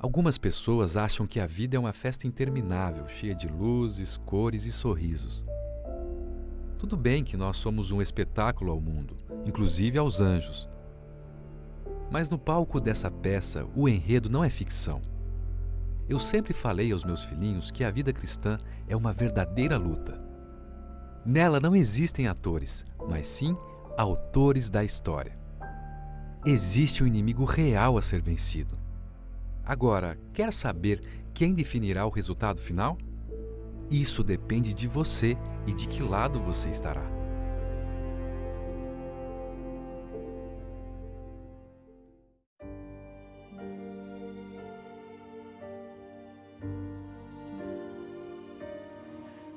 Algumas pessoas acham que a vida é uma festa interminável, cheia de luzes, cores e sorrisos. Tudo bem que nós somos um espetáculo ao mundo, inclusive aos anjos. Mas no palco dessa peça, o enredo não é ficção. Eu sempre falei aos meus filhinhos que a vida cristã é uma verdadeira luta. Nela não existem atores, mas sim autores da história. Existe um inimigo real a ser vencido. Agora, quer saber quem definirá o resultado final? Isso depende de você e de que lado você estará.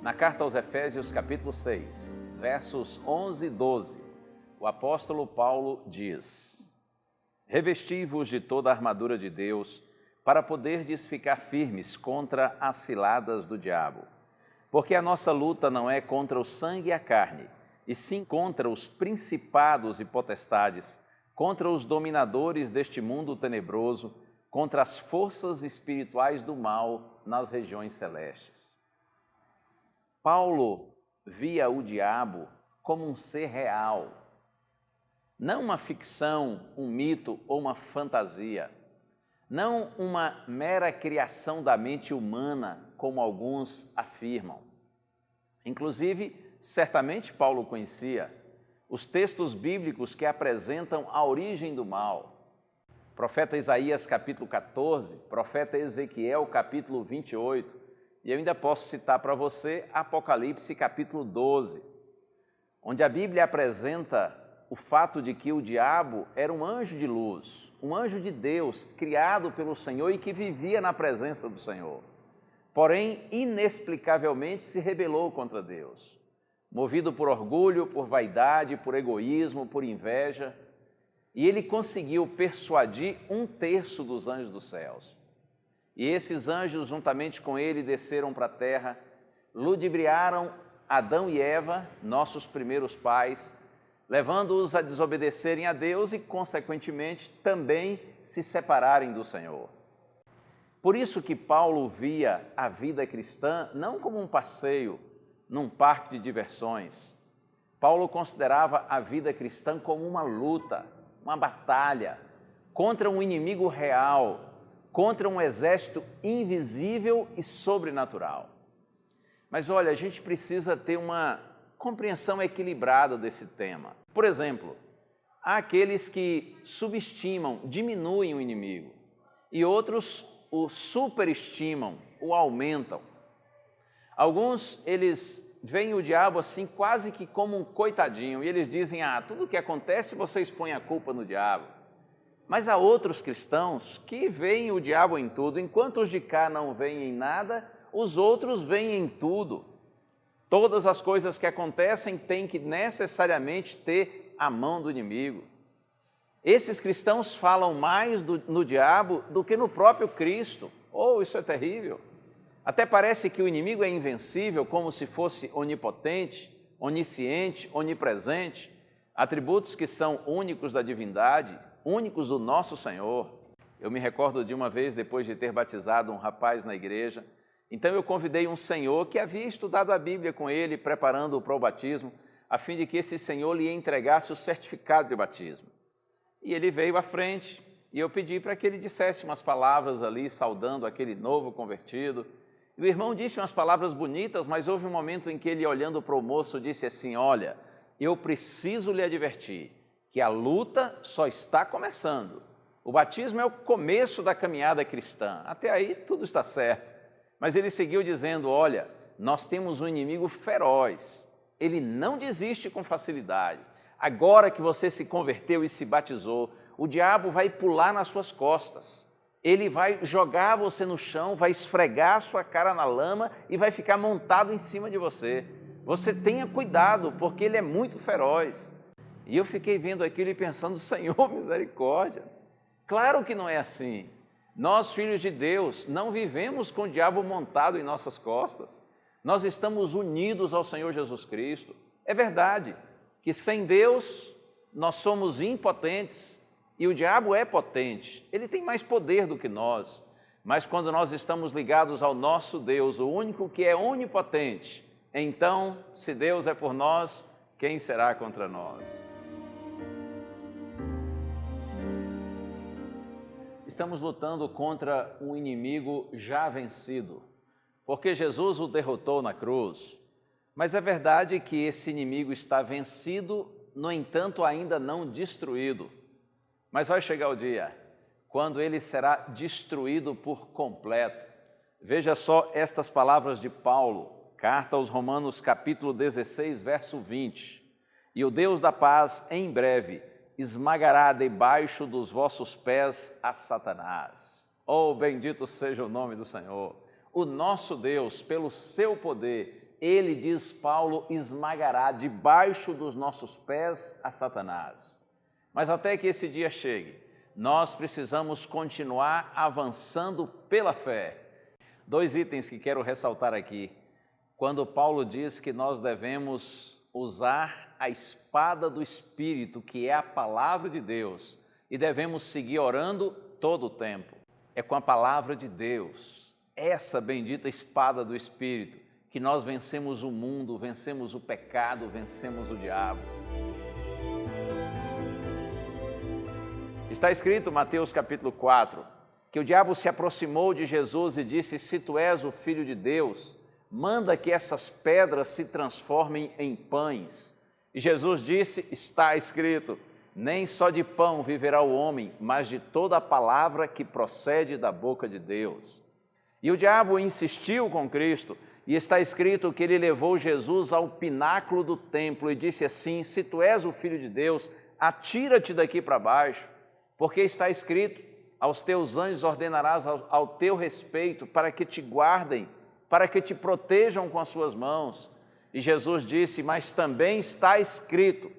Na carta aos Efésios, capítulo 6, versos 11 e 12, o apóstolo Paulo diz: Revesti-vos de toda a armadura de Deus, para poderdes ficar firmes contra as ciladas do diabo. Porque a nossa luta não é contra o sangue e a carne, e sim contra os principados e potestades, contra os dominadores deste mundo tenebroso, contra as forças espirituais do mal nas regiões celestes. Paulo via o diabo como um ser real, não uma ficção, um mito ou uma fantasia, não uma mera criação da mente humana, como alguns afirmam. Inclusive, certamente Paulo conhecia os textos bíblicos que apresentam a origem do mal. Profeta Isaías, capítulo 14, profeta Ezequiel, capítulo 28, e eu ainda posso citar para você Apocalipse, capítulo 12, onde a Bíblia apresenta o fato de que o diabo era um anjo de luz, um anjo de Deus, criado pelo Senhor e que vivia na presença do Senhor. Porém, inexplicavelmente se rebelou contra Deus, movido por orgulho, por vaidade, por egoísmo, por inveja, e ele conseguiu persuadir 1/3 dos anjos dos céus. E esses anjos, juntamente com ele, desceram para a terra, ludibriaram Adão e Eva, nossos primeiros pais, levando-os a desobedecerem a Deus e, consequentemente, também se separarem do Senhor. Por isso que Paulo via a vida cristã não como um passeio num parque de diversões. Paulo considerava a vida cristã como uma luta, uma batalha contra um inimigo real, contra um exército invisível e sobrenatural. Mas olha, a gente precisa ter uma compreensão equilibrada desse tema. Por exemplo, há aqueles que subestimam, diminuem o inimigo, e outros o superestimam, o aumentam. Alguns, eles veem o diabo assim quase que como um coitadinho, e eles dizem, tudo o que acontece vocês põem a culpa no diabo. Mas há outros cristãos que veem o diabo em tudo, enquanto os de cá não veem em nada, os outros veem em tudo. Todas as coisas que acontecem têm que necessariamente ter a mão do inimigo. Esses cristãos falam mais no diabo do que no próprio Cristo. Isso é terrível. Até parece que o inimigo é invencível, como se fosse onipotente, onisciente, onipresente, atributos que são únicos da divindade, únicos do nosso Senhor. Eu me recordo de uma vez, depois de ter batizado um rapaz na igreja, então eu convidei um senhor que havia estudado a Bíblia com ele, preparando-o para o batismo, a fim de que esse senhor lhe entregasse o certificado de batismo. E ele veio à frente e eu pedi para que ele dissesse umas palavras ali, saudando aquele novo convertido. E o irmão disse umas palavras bonitas, mas houve um momento em que ele, olhando para o moço, disse assim, olha, eu preciso lhe advertir que a luta só está começando. O batismo é o começo da caminhada cristã. Até aí tudo está certo. Mas ele seguiu dizendo, olha, nós temos um inimigo feroz, ele não desiste com facilidade. Agora que você se converteu e se batizou, o diabo vai pular nas suas costas. Ele vai jogar você no chão, vai esfregar a sua cara na lama e vai ficar montado em cima de você. Você tenha cuidado, porque ele é muito feroz. E eu fiquei vendo aquilo e pensando, Senhor, misericórdia. Claro que não é assim. Nós, filhos de Deus, não vivemos com o diabo montado em nossas costas. Nós estamos unidos ao Senhor Jesus Cristo. É verdade que sem Deus nós somos impotentes e o diabo é potente. Ele tem mais poder do que nós. Mas quando nós estamos ligados ao nosso Deus, o único que é onipotente, então, se Deus é por nós, quem será contra nós? Estamos lutando contra um inimigo já vencido, porque Jesus o derrotou na cruz. Mas é verdade que esse inimigo está vencido, no entanto, ainda não destruído. Mas vai chegar o dia quando ele será destruído por completo. Veja só estas palavras de Paulo, carta aos Romanos, capítulo 16, verso 20. E o Deus da paz, em breve, esmagará debaixo dos vossos pés a Satanás. Oh, bendito seja o nome do Senhor. O nosso Deus, pelo seu poder, ele, diz Paulo, esmagará debaixo dos nossos pés a Satanás. Mas até que esse dia chegue, nós precisamos continuar avançando pela fé. 2 itens que quero ressaltar aqui. Quando Paulo diz que nós devemos usar a espada do Espírito, que é a palavra de Deus, e devemos seguir orando todo o tempo. É com a palavra de Deus, essa bendita espada do Espírito, que nós vencemos o mundo, vencemos o pecado, vencemos o diabo. Está escrito, Mateus capítulo 4, que o diabo se aproximou de Jesus e disse: se tu és o Filho de Deus, manda que essas pedras se transformem em pães. E Jesus disse, está escrito, nem só de pão viverá o homem, mas de toda a palavra que procede da boca de Deus. E o diabo insistiu com Cristo, e está escrito que ele levou Jesus ao pináculo do templo e disse assim: se tu és o Filho de Deus, atira-te daqui para baixo, porque está escrito, aos teus anjos ordenarás ao teu respeito, para que te guardem, para que te protejam com as suas mãos. E Jesus disse, mas também está escrito,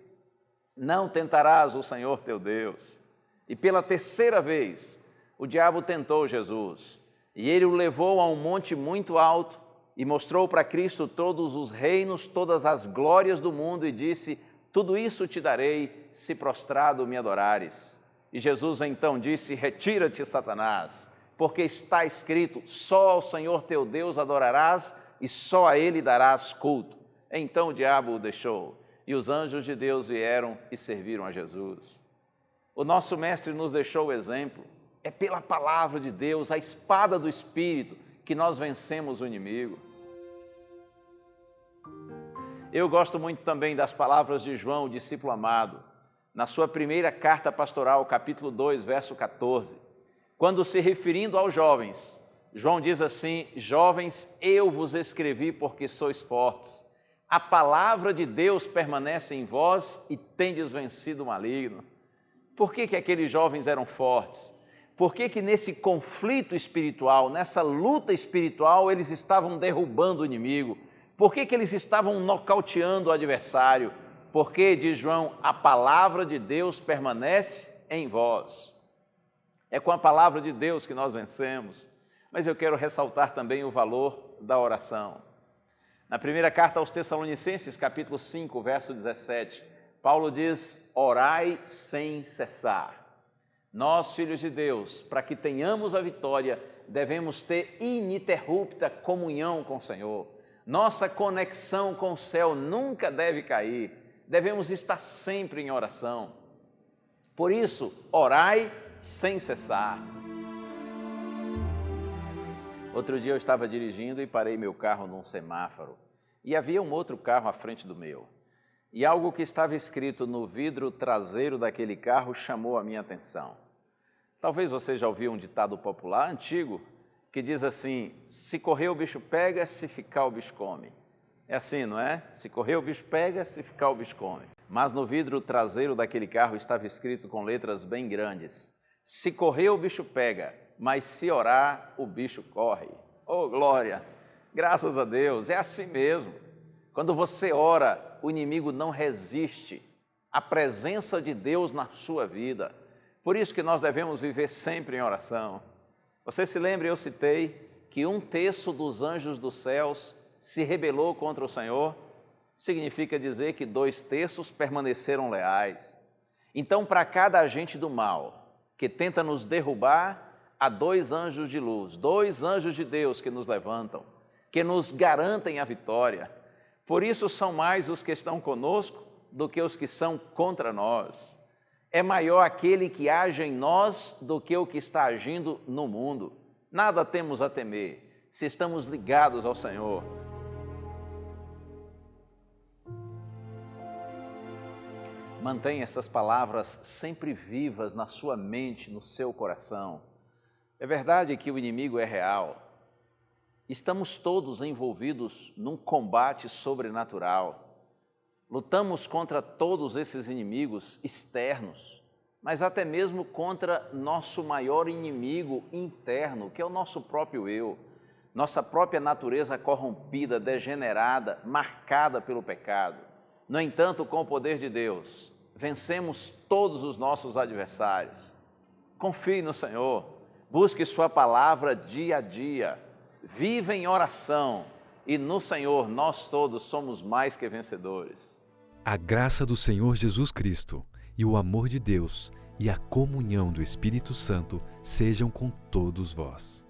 não tentarás o Senhor teu Deus. E pela terceira vez, o diabo tentou Jesus, e ele o levou a um monte muito alto, e mostrou para Cristo todos os reinos, todas as glórias do mundo, e disse, tudo isso te darei, se prostrado me adorares. E Jesus então disse, retira-te, Satanás, porque está escrito, só ao Senhor teu Deus adorarás, e só a Ele darás culto. Então o diabo o deixou, e os anjos de Deus vieram e serviram a Jesus. O nosso Mestre nos deixou o exemplo, é pela palavra de Deus, a espada do Espírito, que nós vencemos o inimigo. Eu gosto muito também das palavras de João, o discípulo amado, na sua primeira carta pastoral, capítulo 2, verso 14, quando se referindo aos jovens, João diz assim, jovens, eu vos escrevi porque sois fortes, a palavra de Deus permanece em vós e tendes vencido o maligno. Por que aqueles jovens eram fortes? Por que nesse conflito espiritual, nessa luta espiritual, eles estavam derrubando o inimigo? Por que eles estavam nocauteando o adversário? Porque, diz João, a palavra de Deus permanece em vós. É com a palavra de Deus que nós vencemos. Mas eu quero ressaltar também o valor da oração. Na primeira carta aos Tessalonicenses, capítulo 5, verso 17, Paulo diz, orai sem cessar. Nós, filhos de Deus, para que tenhamos a vitória, devemos ter ininterrupta comunhão com o Senhor. Nossa conexão com o céu nunca deve cair. Devemos estar sempre em oração. Por isso, orai sem cessar. Outro dia eu estava dirigindo e parei meu carro num semáforo. E havia um outro carro à frente do meu. E algo que estava escrito no vidro traseiro daquele carro chamou a minha atenção. Talvez você já ouviu um ditado popular antigo que diz assim, se correr o bicho pega, se ficar o bicho come. É assim, não é? Se correr o bicho pega, se ficar o bicho come. Mas no vidro traseiro daquele carro estava escrito com letras bem grandes, se correr o bicho pega, mas se orar, o bicho corre. Oh, glória! Graças a Deus, é assim mesmo. Quando você ora, o inimigo não resiste à presença de Deus na sua vida. Por isso que nós devemos viver sempre em oração. Você se lembra, eu citei, que 1/3 dos anjos dos céus se rebelou contra o Senhor? Significa dizer que 2/3 permaneceram leais. Então, para cada agente do mal que tenta nos derrubar, há dois anjos de luz, dois anjos de Deus que nos levantam, que nos garantem a vitória. Por isso são mais os que estão conosco do que os que são contra nós. É maior aquele que age em nós do que o que está agindo no mundo. Nada temos a temer se estamos ligados ao Senhor. Mantenha essas palavras sempre vivas na sua mente, no seu coração. É verdade que o inimigo é real. Estamos todos envolvidos num combate sobrenatural. Lutamos contra todos esses inimigos externos, mas até mesmo contra nosso maior inimigo interno, que é o nosso próprio eu, nossa própria natureza corrompida, degenerada, marcada pelo pecado. No entanto, com o poder de Deus, vencemos todos os nossos adversários. Confie no Senhor, busque sua palavra dia a dia, viva em oração e no Senhor nós todos somos mais que vencedores. A graça do Senhor Jesus Cristo e o amor de Deus e a comunhão do Espírito Santo sejam com todos vós.